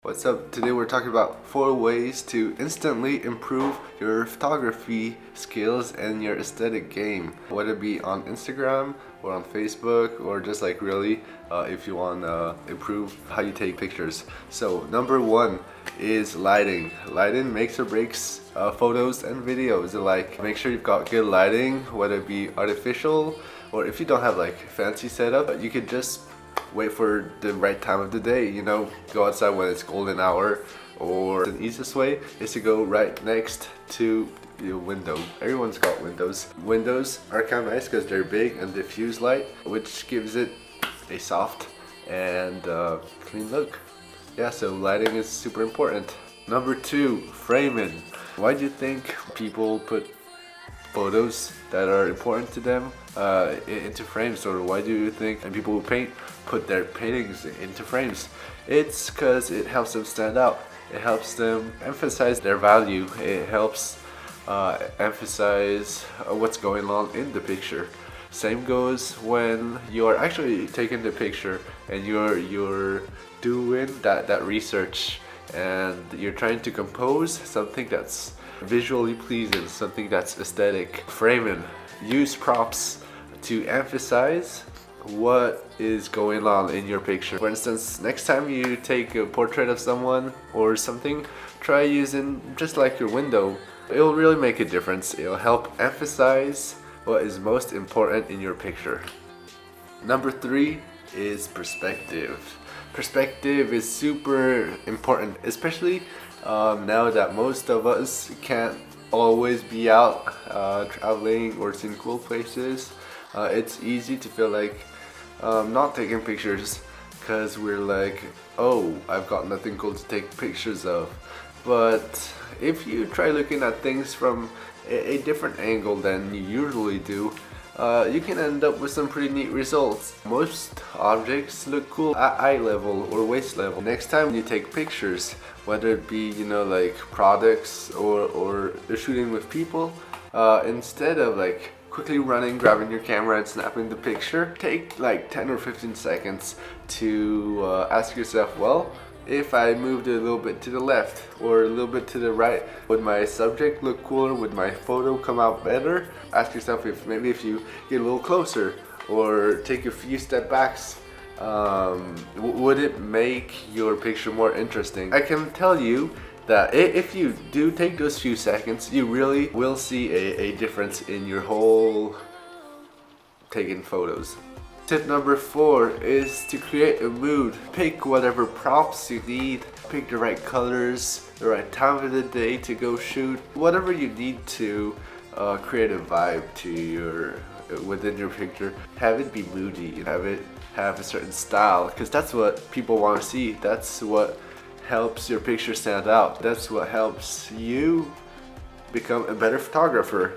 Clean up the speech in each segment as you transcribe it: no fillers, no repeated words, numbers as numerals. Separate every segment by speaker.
Speaker 1: What's up? Today we're talking about 4 ways to instantly improve your photography skills and your aesthetic game. Whether it be on Instagram or on Facebook or just like really if you want to improve how you take pictures. So number 1 is lighting. Lighting makes or breaks photos and videos alike. Make sure you've got good lighting, whether it be artificial or if you don't have like fancy setup, you could just wait for the right time of the day, you know, go outside when it's golden hour, or the easiest way is to go right next to your window. Everyone's got windows. Windows are kind of nice because they're big and diffuse light, which gives it a soft and clean look. Yeah, so lighting is super important. Number 2, framing. Why do you think people put photos that are important to them into frames? Or why do you think people who paint put their paintings into frames? It's because it helps them stand out. It helps them emphasize their value. It helps emphasize what's going on in the picture. Same goes when you're actually taking the picture and you're doing that research and you're trying to compose something that's visually pleasing, something that's aesthetic. Framing. Use props to emphasize what is going on in your picture. For instance, next time you take a portrait of someone or something, try using just like your window. It'll really make a difference. It'll help emphasize what is most important in your picture. Number 3 is perspective. Perspective is super important, especially now that most of us can't always be out traveling or seeing cool places. It's easy to feel like not taking pictures because we're like, oh, I've got nothing cool to take pictures of. But if you try looking at things from a different angle than you usually do, you can end up with some pretty neat results. Most objects look cool at eye level or waist level. Next time you take pictures, whether it be, you know, like products or shooting with people, instead of like quickly running, grabbing your camera and snapping the picture, take like 10 or 15 seconds to ask yourself, well, if I moved it a little bit to the left or a little bit to the right, would my subject look cooler? Would my photo come out better? Ask yourself if maybe if you get a little closer or take a few step backs, would it make your picture more interesting? I can tell you that if you do take those few seconds, you really will see a difference in your whole taking photos. Tip number 4 is to create a mood. Pick whatever props you need, pick the right colors, the right time of the day to go shoot, whatever you need to create a vibe to within your picture. Have it be moody, have it have a certain style, because that's what people want to see. That's what helps your picture stand out. That's what helps you become a better photographer.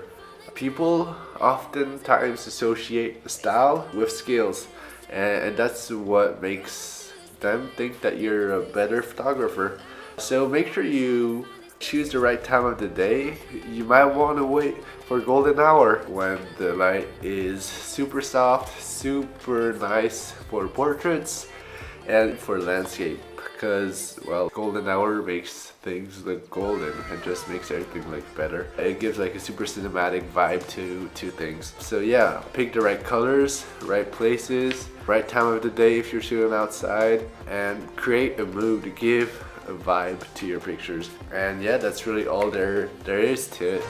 Speaker 1: People oftentimes associate style with skills, and that's what makes them think that you're a better photographer. So make sure you choose the right time of the day. You might want to wait for golden hour when the light is super soft, super nice for portraits and for landscape, because, well, golden hour makes things look golden and just makes everything look better. It gives like a super cinematic vibe to things. So yeah, pick the right colors, right places, right time of the day if you're shooting outside, and create a mood, give a vibe to your pictures. And yeah, that's really all there is to it.